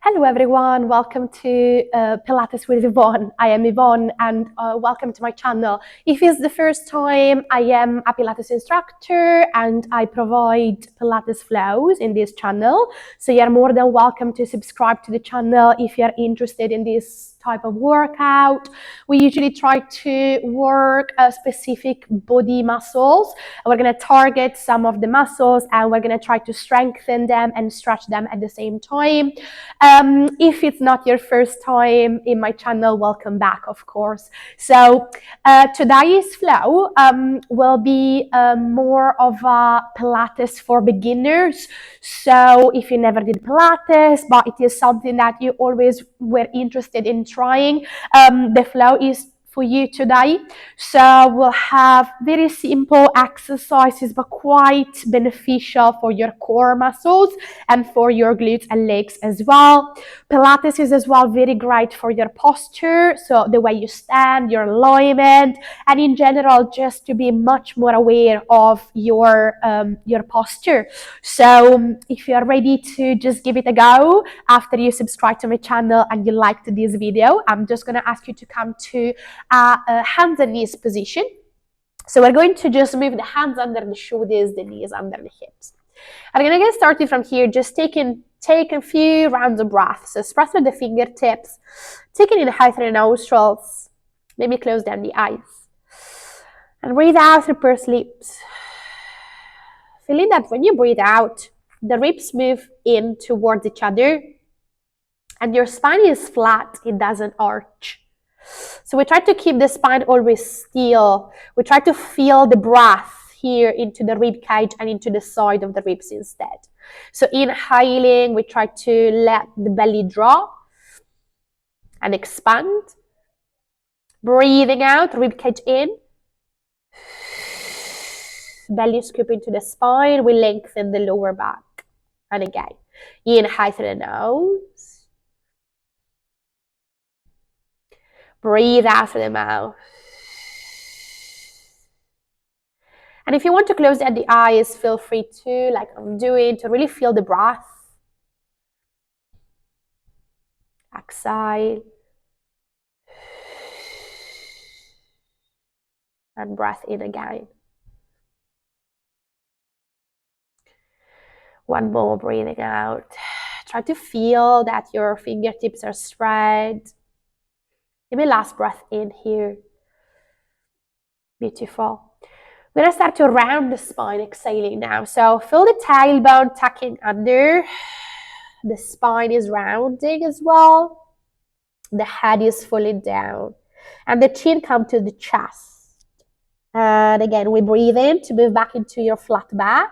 Hello everyone, welcome to Pilates with Yvonne. I am Yvonne and welcome to my channel. If it's the first time, I am a Pilates instructor and I provide Pilates flows in this channel. So you're more than welcome to subscribe to the channel if you're interested in this type of workout. We usually try to work specific body muscles. We're going to target some of the muscles and we're going to try to strengthen them and stretch them at the same time. If it's not your first time in my channel, welcome back, of course. So today's flow will be more of a Pilates for beginners. So if you never did Pilates, but it is something that you always were interested in trying, the flow is for you today. So we'll have very simple exercises but quite beneficial for your core muscles and for your glutes and legs as well. Pilates is as well very great for your posture, so the way you stand, your alignment, and in general just to be much more aware of your posture. So if you are ready to just give it a go after you subscribe to my channel and you liked this video, I'm just going to ask you to come to a hands and knees position. So we're going to just move the hands under the shoulders, the knees under the hips. I'm going to get started from here, just take a few rounds of breath. So spread with the fingertips, take it in high through the nostrils, maybe close down the eyes. And breathe out through pursed lips. Feeling that when you breathe out, the ribs move in towards each other and your spine is flat, it doesn't arch. So we try to keep the spine always still. We try to feel the breath here into the rib cage and into the side of the ribs instead. So inhaling, we try to let the belly drop and expand. Breathing out, rib cage in. Belly scoop into the spine. We lengthen the lower back. And again, inhale through the nose. Breathe out through the mouth. And if you want to close down the eyes, feel free to, like I'm doing, to really feel the breath. Exhale. And breath in again. One more, breathing out. Try to feel that your fingertips are spread. Give me last breath in here. Beautiful. We're going to start to round the spine, exhaling now. So feel the tailbone tucking under. The spine is rounding as well. The head is falling down. And the chin comes to the chest. And again, we breathe in to move back into your flat back.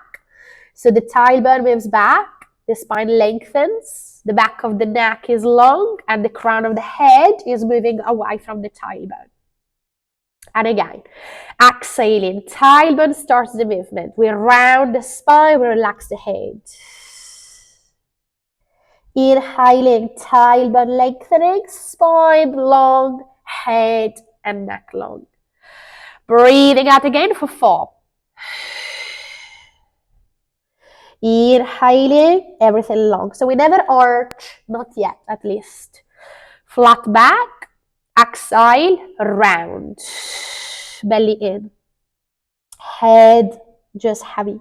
So the tailbone moves back. The spine lengthens. The back of the neck is long. And the crown of the head is moving away from the tailbone. And again, exhaling, tailbone starts the movement. We round the spine, we relax the head. Inhaling, tailbone lengthening, spine long, head and neck long. Breathing out again for 4. Inhaling, everything long. So we never arch, not yet at least. Flat back. Exhale, round, belly in, head just heavy.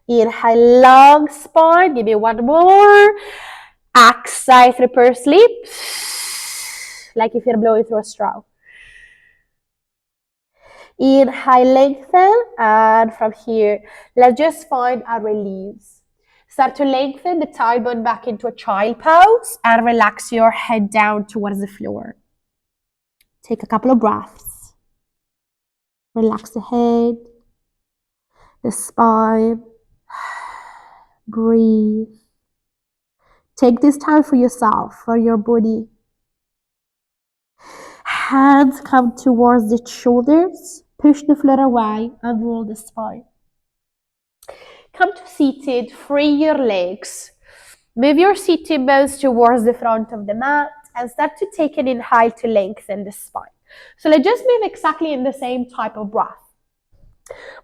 Inhale, long spine, give me one more. Exhale through pursed lips, like if you're blowing through a straw. Inhale, lengthen, and from here, let's just find a release. Start to lengthen the tailbone back into a child pose and relax your head down towards the floor. Take a couple of breaths. Relax the head, the spine. Breathe. Take this time for yourself, for your body. Hands come towards the shoulders. Push the floor away and roll the spine. Come to seated. Free your legs. Move your seated bones towards the front of the mat. And start to take an inhale to lengthen the spine. So let's just move exactly in the same type of breath.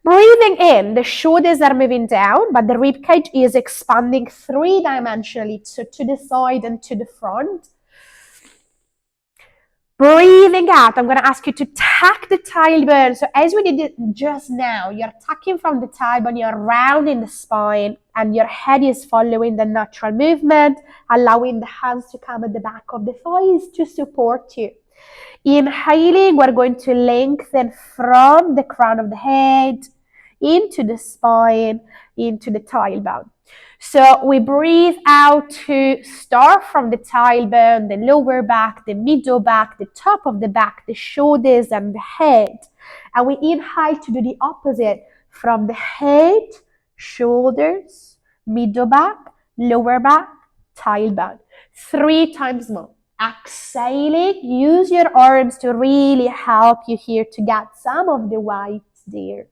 Breathing in, the shoulders are moving down, but the rib cage is expanding three-dimensionally, so to the side and to the front. Breathing out, I'm going to ask you to tuck the tailbone. So as we did it just now, you're tucking from the tailbone, you're rounding the spine, and your head is following the natural movement, allowing the hands to come at the back of the thighs to support you. Inhaling, we're going to lengthen from the crown of the head into the spine, into the tailbone. So we breathe out to start from the tailbone, the lower back, the middle back, the top of the back, the shoulders and the head. And we inhale to do the opposite from the head, shoulders, middle back, lower back, tailbone. 3 times more. Exhaling, use your arms to really help you here to get some of the weight there.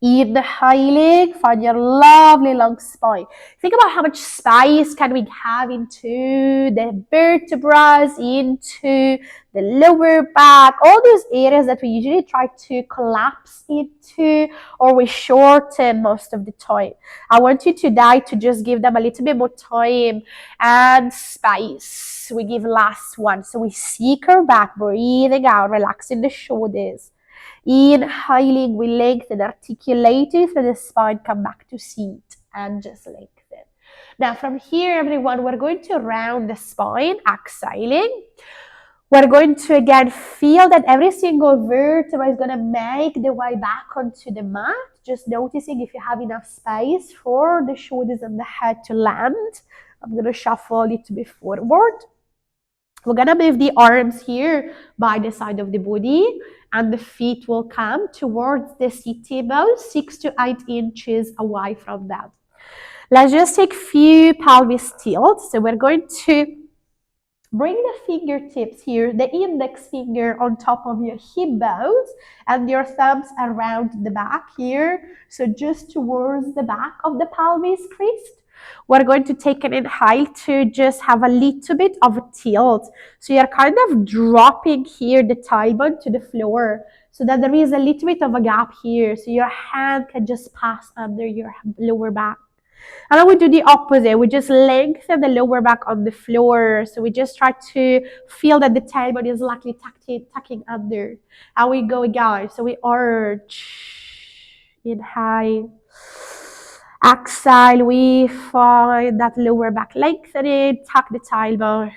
Inhaling, find your lovely long spine. Think about how much space can we have into the vertebrae, into the lower back, all those areas that we usually try to collapse into or we shorten most of the time. I want you today to just give them a little bit more time and space. We give last one. So we seek our back, breathing out, relaxing the shoulders. Inhaling, we lengthen, articulating through the spine, come back to seat and just lengthen. Now from here, everyone, we're going to round the spine, exhaling. We're going to again feel that every single vertebra is going to make the way back onto the mat. Just noticing if you have enough space for the shoulders and the head to land. I'm going to shuffle a little bit forward. We're going to move the arms here by the side of the body and the feet will come towards the seat table 6 to 8 inches away from that. Let's just take a few pelvis tilts. So we're going to bring the fingertips here, the index finger on top of your hip bones and your thumbs around the back here. So just towards the back of the pelvis crease. We're going to take an inhale to just have a little bit of a tilt. So you're kind of dropping here the tailbone to the floor so that there is a little bit of a gap here. So your hand can just pass under your lower back. And then we do the opposite. We just lengthen the lower back on the floor. So we just try to feel that the tailbone is likely tucking under. And we go again. So we arch, inhale. Exhale, we find that lower back lengthening, tuck the tailbone.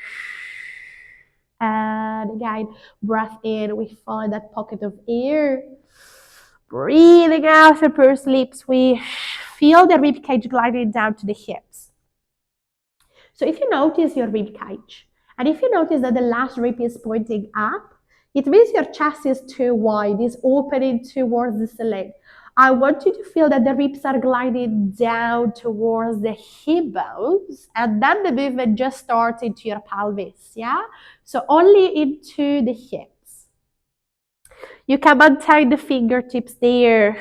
And again, breath in, we find that pocket of air. Breathing out through pursed lips, we feel the rib cage gliding down to the hips. So if you notice your rib cage, and if you notice that the last rib is pointing up, it means your chest is too wide, is opening towards the ceiling. I want you to feel that the ribs are gliding down towards the hip bones, and then the movement just starts into your pelvis, yeah? So only into the hips. You can maintain the fingertips there.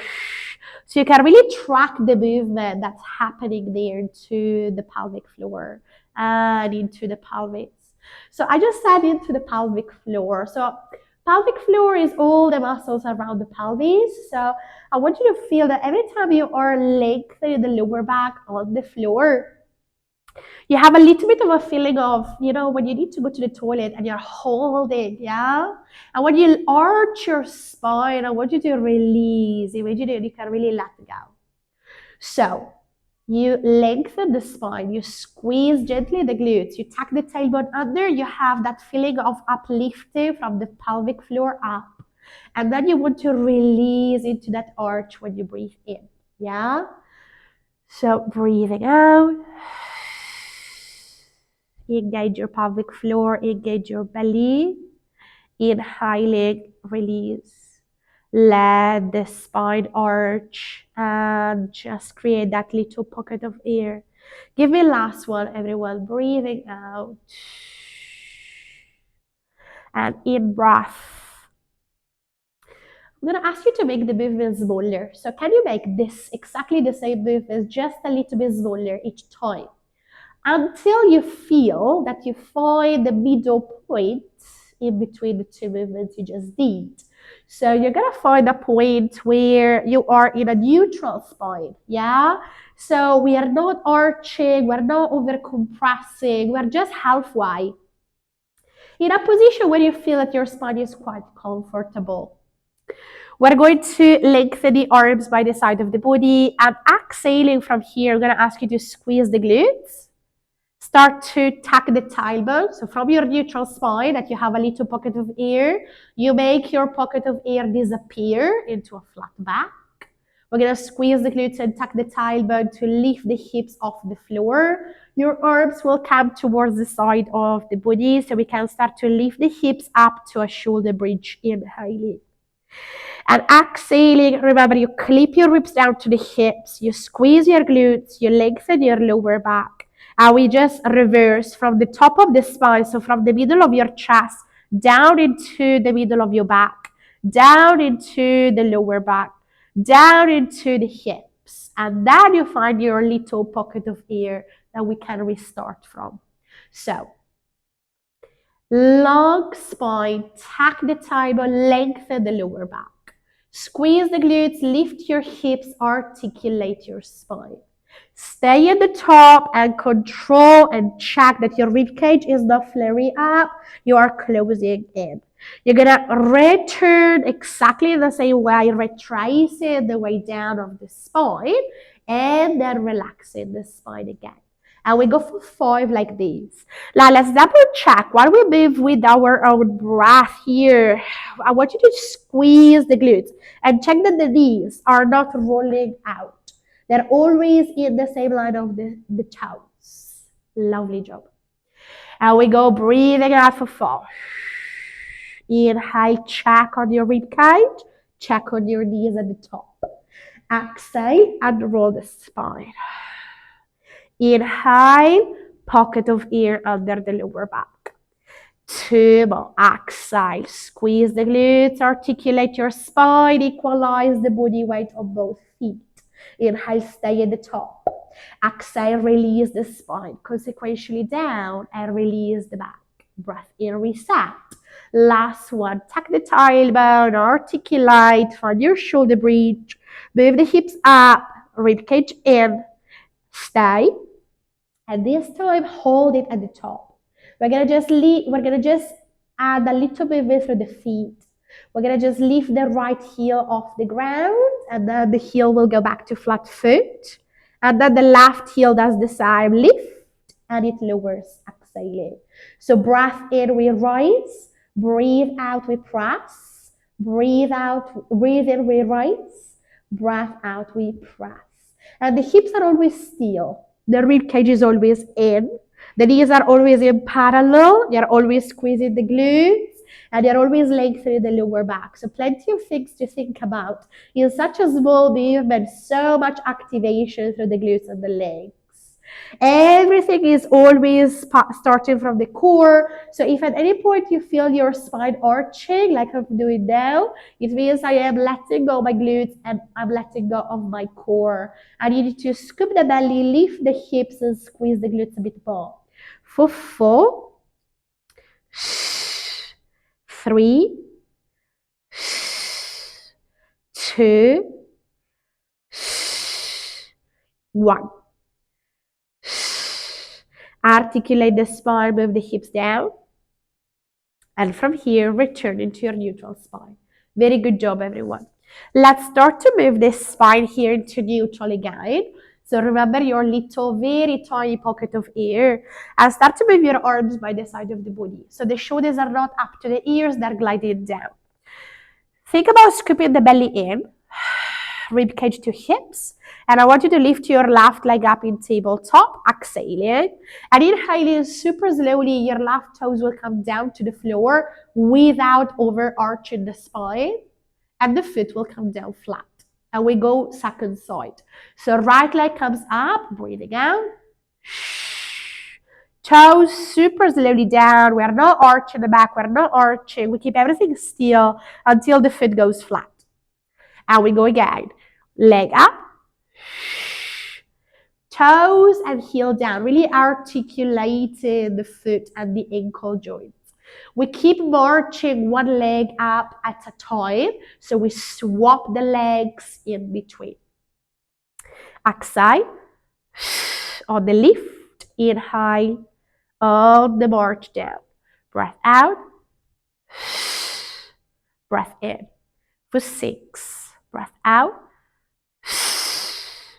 So you can really track the movement that's happening there to the pelvic floor and into the pelvis. So I just said into the pelvic floor. So pelvic floor is all the muscles around the pelvis. So I want you to feel that every time you are lengthening the lower back on the floor, you have a little bit of a feeling of, when you need to go to the toilet and you're holding, yeah? And when you arch your spine, I want you to release. Imagine you can really let go. So you lengthen the spine, you squeeze gently the glutes, you tuck the tailbone under, you have that feeling of uplifting from the pelvic floor up. And then you want to release into that arch when you breathe in, yeah? So breathing out. Engage your pelvic floor, engage your belly. Inhaling, release. Let the spine arch and just create that little pocket of air. Give me last one, everyone. Breathing out. And in breath. I'm going to ask you to make the movement smaller. So can you make this exactly the same movement, just a little bit smaller each time? Until you feel that you find the middle point in between the two movements you just did. So you're gonna find a point where you are in a neutral spine, yeah? So we are not arching, we're not over compressing, we're just halfway. In a position where you feel that your spine is quite comfortable. We're going to lengthen the arms by the side of the body and exhaling from here. I'm gonna ask you to squeeze the glutes. Start to tuck the tailbone. So from your neutral spine that you have a little pocket of air, you make your pocket of air disappear into a flat back. We're gonna squeeze the glutes and tuck the tailbone to lift the hips off the floor. Your arms will come towards the side of the body so we can start to lift the hips up to a shoulder bridge, inhaling. And exhaling, remember you clip your ribs down to the hips, you squeeze your glutes, you lengthen your lower back. And we just reverse from the top of the spine, so from the middle of your chest, down into the middle of your back, down into the lower back, down into the hips. And then you find your little pocket of air that we can restart from. So, long spine, tuck the tailbone, lengthen the lower back. Squeeze the glutes, lift your hips, articulate your spine. Stay at the top and control and check that your rib cage is not flaring up. You are closing in. You're gonna return exactly the same way, retracing the way down of the spine and then relaxing the spine again. And we go for 5 like this. Now let's double check while we move with our own breath here. I want you to squeeze the glutes and check that the knees are not rolling out. They're always in the same line of the toes. Lovely job. And we go breathing out for 4. Inhale, check on your rib cage, check on your knees at the top. Exhale and roll the spine. Inhale, pocket of air under the lower back. 2 more. Exhale, squeeze the glutes, articulate your spine, equalize the body weight on both feet. Inhale, stay at the top. Exhale, release the spine, consequentially down and release the back. Breath in, reset. Last one, tuck the tailbone, articulate, find your shoulder bridge, move the hips up, ribcage in, stay. And this time, hold it at the top. We're gonna just add a little bit of through the feet. We're gonna just lift the right heel off the ground, and then the heel will go back to flat foot. And then the left heel does the same, lift, and it lowers, exhaling. So breath in, we rise. Breathe out, we press. Breathe in, we rise. Breath out, we press. And the hips are always still. The rib cage is always in. The knees are always in parallel. You're always squeezing the glutes. And you're always lengthening the lower back. So plenty of things to think about. In such a small movement, so much activation through the glutes and the legs. Everything is always starting from the core. So if at any point you feel your spine arching, like I'm doing now, it means I am letting go of my glutes and I'm letting go of my core. I need to scoop the belly, lift the hips, and squeeze the glutes a bit more. For 4, 3, 2, 1. Articulate the spine, move the hips down. And from here, return into your neutral spine. Very good job, everyone. Let's start to move this spine here into neutral again. So remember your little, very tiny pocket of air. And start to move your arms by the side of the body. So the shoulders are not up to the ears, they're gliding down. Think about scooping the belly in, rib cage to hips. And I want you to lift your left leg up in tabletop, exhaling. And inhaling super slowly, your left toes will come down to the floor without overarching the spine. And the foot will come down flat. And we go second side. So right leg comes up, breathing out. Toes super slowly down. We're not arching the back. We're not arching. We keep everything still until the foot goes flat. And we go again. Leg up. Toes and heel down. Really articulating the foot and the ankle joints. We keep marching one leg up at a time. So we swap the legs in between. Exhale. On the lift, inhale. On the march down. Breath out. Breath in. For 6. Breath out.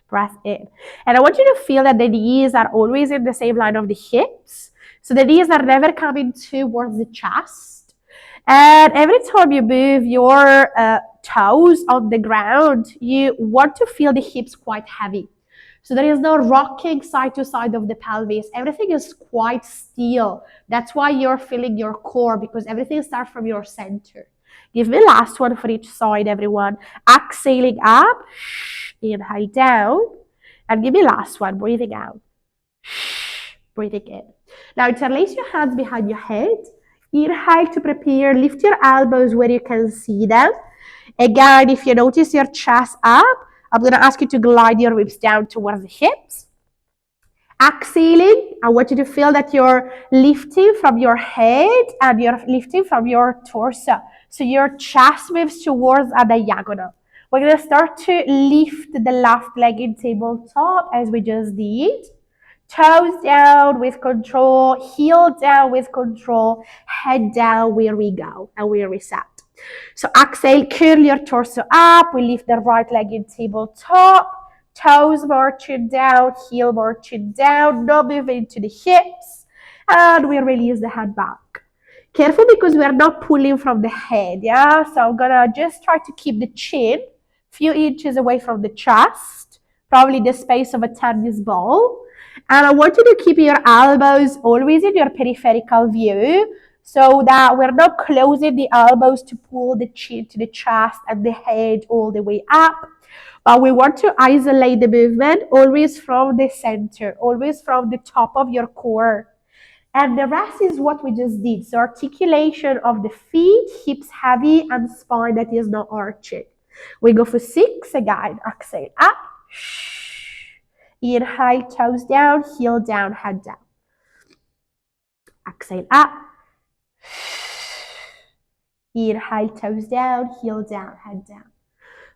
Breath in. And I want you to feel that the knees are always in the same line of the hips. So the knees are never coming towards the chest. And every time you move your toes on the ground, you want to feel the hips quite heavy. So there is no rocking side to side of the pelvis. Everything is quite still. That's why you're feeling your core, because everything starts from your center. Give me last one for each side, everyone. Exhaling up, inhale down, and give me last one, breathing out, breathing in. Now interlace your hands behind your head. Inhale to prepare, lift your elbows where you can see them. Again, if you notice your chest up, I'm going to ask you to glide your ribs down towards the hips. Exhaling, I want you to feel that you're lifting from your head and you're lifting from your torso. So your chest moves towards a diagonal. We're going to start to lift the left leg in tabletop as we just did. Toes down with control, heel down with control, head down, where we go, and we reset. So exhale, curl your torso up. We lift the right leg in tabletop. Toes marching down, heel marching down, no moving to the hips. And we release the head back. Careful because we are not pulling from the head, yeah? So I'm gonna just try to keep the chin few inches away from the chest, probably the space of a tennis ball. And I want you to keep your elbows always in your peripheral view so that we're not closing the elbows to pull the chin to the chest and the head all the way up. But we want to isolate the movement always from the center, always from the top of your core. And the rest is what we just did. So articulation of the feet, hips heavy, and spine that is not arching. We go for 6 again. Exhale up. Inhale, toes down, heel down, head down. Exhale up. Inhale, toes down, heel down, head down.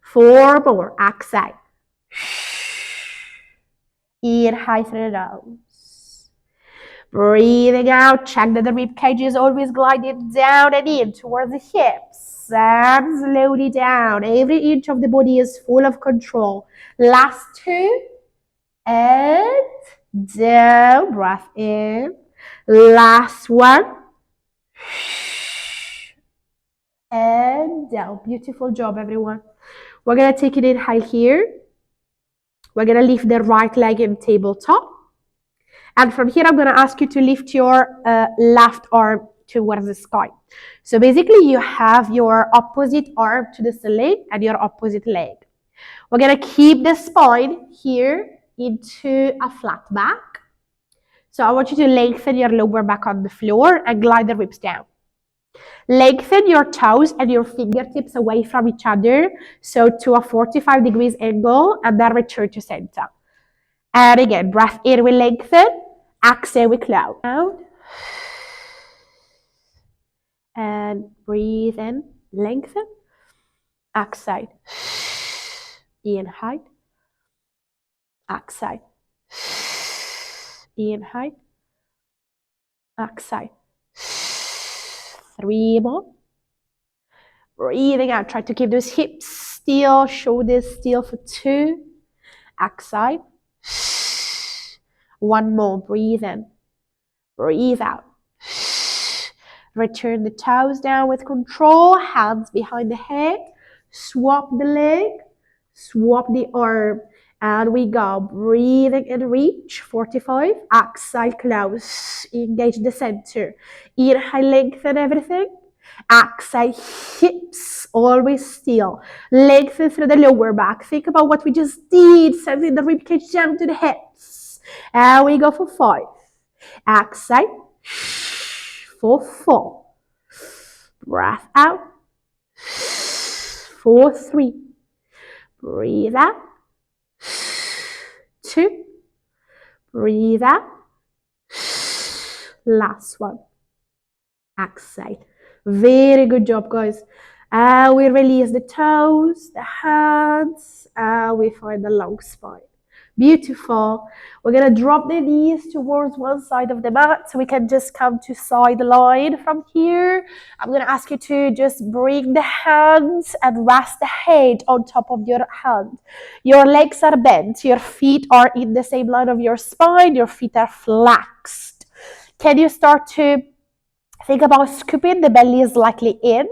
4 more. Exhale. Inhale through the nose. Breathing out. Check that the rib cage is always gliding down and in towards the hips. And slowly down. Every inch of the body is full of control. Last 2. And down. Breath in. Last 1. And down. Beautiful job, everyone. We're going to take an inhale here. We're going to lift the right leg in tabletop. And from here, I'm going to ask you to lift your left arm towards the sky. So basically, you have your opposite arm to the ceiling and your opposite leg. We're going to keep the spine here into a flat back. So I want you to lengthen your lower back on the floor and glide the ribs down. Lengthen your toes and your fingertips away from each other, so to a 45 degrees angle, and then return to center. And again, breath in, we lengthen. Exhale, we close. Out. And breathe in, lengthen. Exhale. Inhale. Exhale. Inhale. Exhale. 3 more. Breathing out. Try to keep those hips still, shoulders still for 2. Exhale. 1 more. Breathe in. Breathe out. Return the toes down with control. Hands behind the head. Swap the leg. Swap the arm. And we go. Breathing in, reach. 45. Exhale, close. Engage the center. Inhale, lengthen everything. Exhale, hips always still. Lengthen through the lower back. Think about what we just did. Sending the ribcage down to the hips. And we go for 5. Exhale. For 4. Breath out. For 3. Breathe out. 2. Breathe out. Last one. exhale. Very good job, guys. We release the toes, the hands, we find the long spine. Beautiful. We're gonna drop the knees towards one side of the mat so we can just come to side line from here. I'm gonna ask you to just bring the hands and rest the head on top of your hand. Your legs are bent, your feet are in the same line of your spine, your feet are flexed. Can you start to think about scooping the belly slightly in?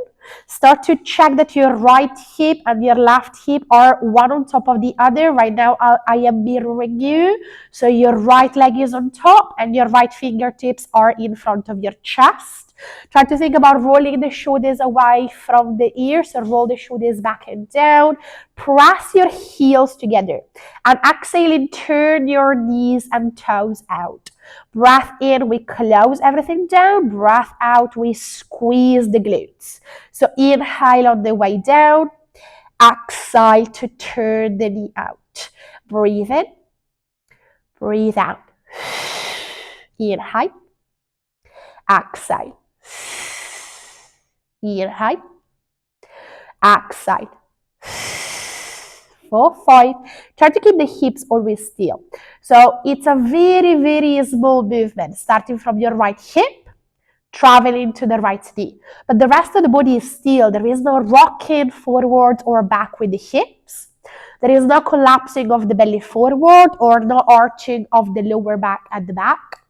Start to check that your right hip and your left hip are one on top of the other. Right now, I am mirroring you. So your right leg is on top and your right fingertips are in front of your chest. Try to think about rolling the shoulders away from the ears. So roll the shoulders back and down. Press your heels together. And exhale and turn your knees and toes out. Breath in, we close everything down. Breath out, we squeeze the glutes. So inhale on the way down. Exhale to turn the knee out. Breathe in. Breathe out. Inhale. Exhale. Inhale. Exhale. 4, 5. Try to keep the hips always still. So it's a very, very small movement, starting from your right hip, traveling to the right knee. But the rest of the body is still. There is no rocking forward or back with the hips. There is no collapsing of the belly forward or no arching of the lower back at the back.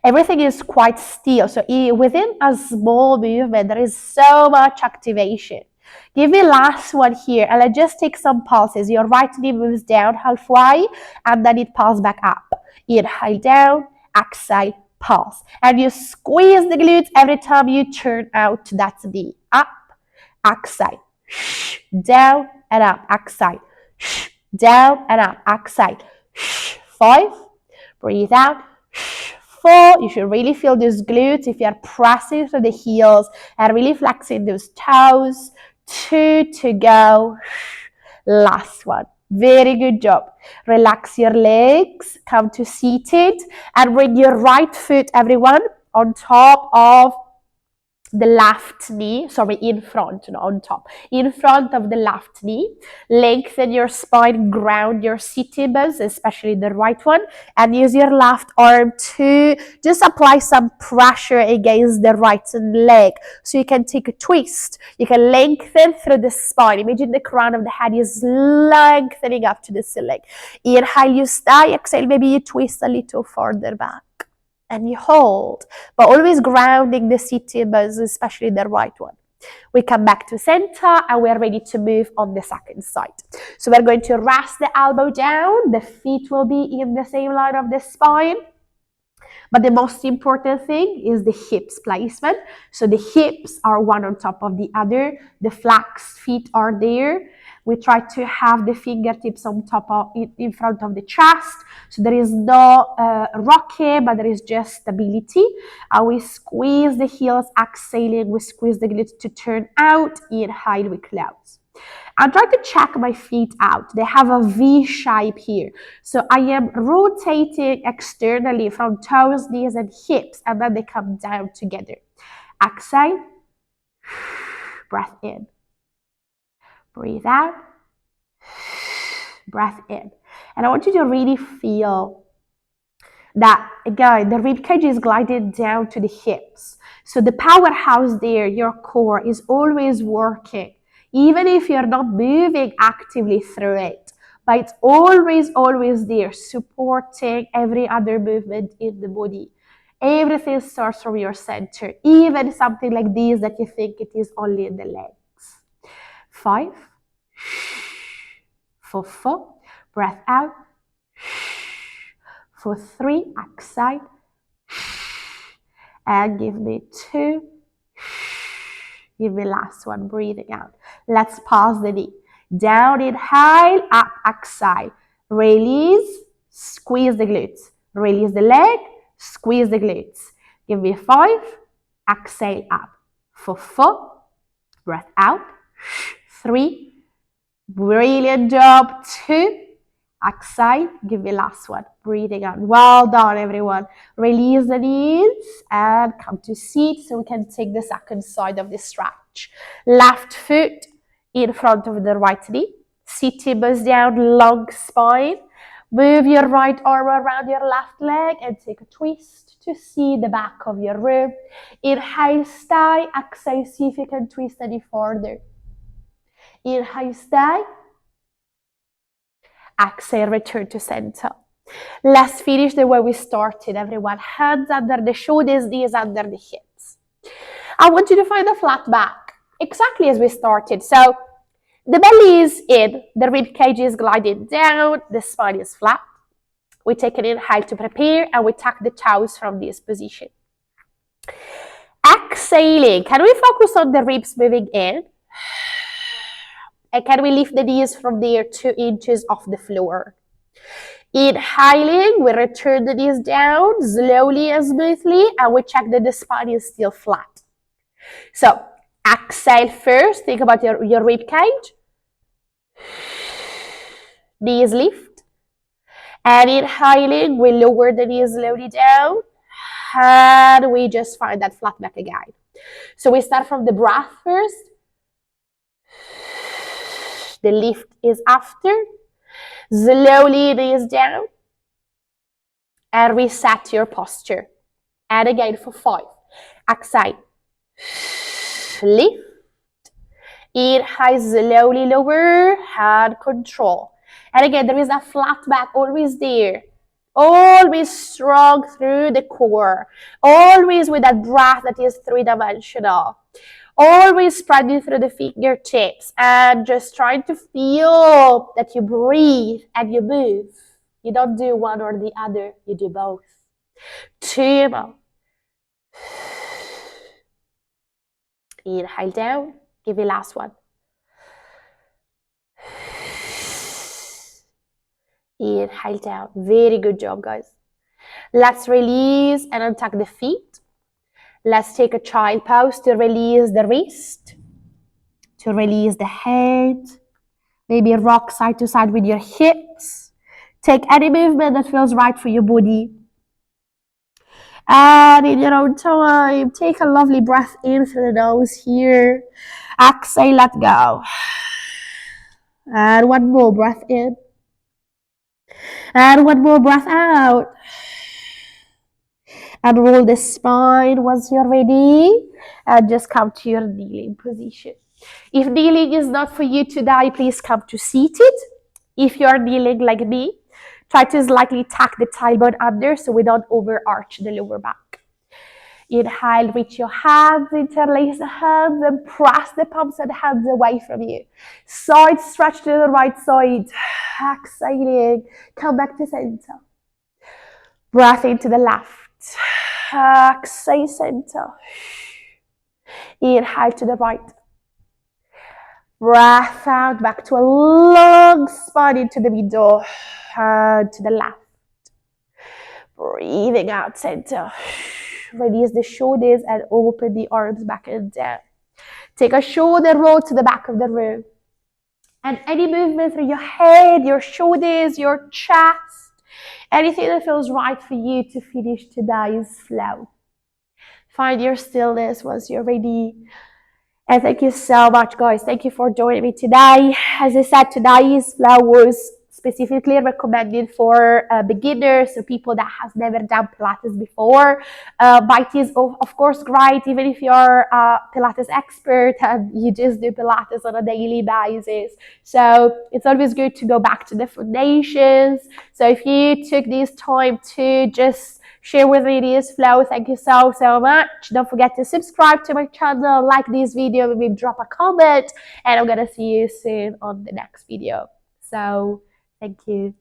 Everything is quite still. So within a small movement, there is so much activation. Give me last one here, and let's just take some pulses. Your right knee moves down halfway, and then it pulses back up. Inhale down, exhale, pulse. And you squeeze the glutes every time you turn out that knee. Up, exhale, down and up, exhale, down and up, exhale. 5, breathe out. 4, you should really feel those glutes if you are pressing through the heels and really flexing those toes. 2 to go. Last one. Very good job. Relax your legs, come to seated, and bring your right foot, everyone, on top of the left knee, in front, not on top, in front of the left knee. Lengthen your spine, ground your sitting bones, especially the right one, and use your left arm to just apply some pressure against the right leg. So you can take a twist. You can lengthen through the spine. Imagine the crown of the head is lengthening up to the ceiling. Inhale, you stay. Exhale, maybe you twist a little further back. And you hold, but always grounding the sitting bones, especially the right one. We come back to center and we're ready to move on the second side. So we're going to rest the elbow down. The feet will be in the same line of the spine. But the most important thing is the hips placement. So the hips are one on top of the other. The flexed feet are there. We try to have the fingertips on top of, in front of the chest. So there is no rocking, but there is just stability. And we squeeze the heels, exhaling. We squeeze the glutes to turn out. Inhale, we close. I'm trying to check my feet out. They have a V shape here. So I am rotating externally from toes, knees, and hips, and then they come down together. Exhale, breath in. Breathe out, breath in. And I want you to really feel that, again, the rib cage is gliding down to the hips. So the powerhouse there, your core, is always working. Even if you're not moving actively through it, but it's always, always there, supporting every other movement in the body. Everything starts from your center, even something like this that you think it is only in the legs. 5, 4, breath out. For 3, exhale. And give me 2. Give me last one, breathing out. Let's pause the knee. Down, inhale, up, exhale. Release, squeeze the glutes. Release the leg, squeeze the glutes. Give me 5, exhale, up. For 4, breath out. 3, brilliant job. 2, Exhale, give me last one. Breathing out. Well done, everyone. Release the knees and come to seat so we can take the second side of the stretch. Left foot in front of the right knee. Sit tables down, long spine. Move your right arm around your left leg and take a twist to see the back of your rib. Inhale, stay. Exhale, see if you can twist any further. Inhale, stay. Exhale, return to center. Let's finish the way we started, everyone. Hands under the shoulders, knees under the hips. I want you to find a flat back, exactly as we started. So the belly is in, the rib cage is gliding down, the spine is flat. We take an inhale to prepare and we tuck the toes from this position. Exhaling, can we focus on the ribs moving in? And can we lift the knees from there 2 inches off the floor? Inhaling, we return the knees down slowly and smoothly, and we check that the spine is still flat. So exhale first, think about your rib cage. Knees lift. And inhaling, we lower the knees slowly down, and we just find that flat back again. So we start from the breath first. The lift is after. Slowly knees down. And reset your posture. And again for 5. Exhale. Lift. Inhale, slowly lower. And control. And again, there is a flat back always there. Always strong through the core. Always with that breath that is 3-dimensional. Always spreading through the fingertips and just trying to feel that you breathe and you move. You don't do one or the other, you do both. 2 more. Inhale down, give it last one. Inhale down. Very good job, guys. Let's release and untuck the feet. Let's take a child pose to release the wrist, to release the head. Maybe rock side to side with your hips. Take any movement that feels right for your body. And in your own time, take a lovely breath in through the nose here. Exhale, let go. And one more breath in. And one more breath out. And roll the spine once you're ready. And just come to your kneeling position. If kneeling is not for you today, please come to seated. If you're kneeling like me, try to slightly tuck the tailbone under so we don't overarch the lower back. Inhale, reach your hands, interlace the hands and press the palms and hands away from you. Side stretch to the right side. Exhaling, come back to center. Breath into the left. Exhale, center. Inhale to the right. Breath out, back to a long spine into the middle. To the left. Breathing out, center. Release the shoulders and open the arms back and down. Take a shoulder roll to the back of the room. And any movement through your head, your shoulders, your chest, anything that feels right for you to finish today's flow. Find your stillness once you're ready. And thank you so much, guys. Thank you for joining me today. As I said, today's flow was specifically recommended for beginners, so people that have never done Pilates before. But it is, of course, great even if you're a Pilates expert and you just do Pilates on a daily basis. So it's always good to go back to the foundations. So if you took this time to just share with me this flow, thank you so much. Don't forget to subscribe to my channel, like this video, maybe drop a comment, and I'm gonna see you soon on the next video. So thank you.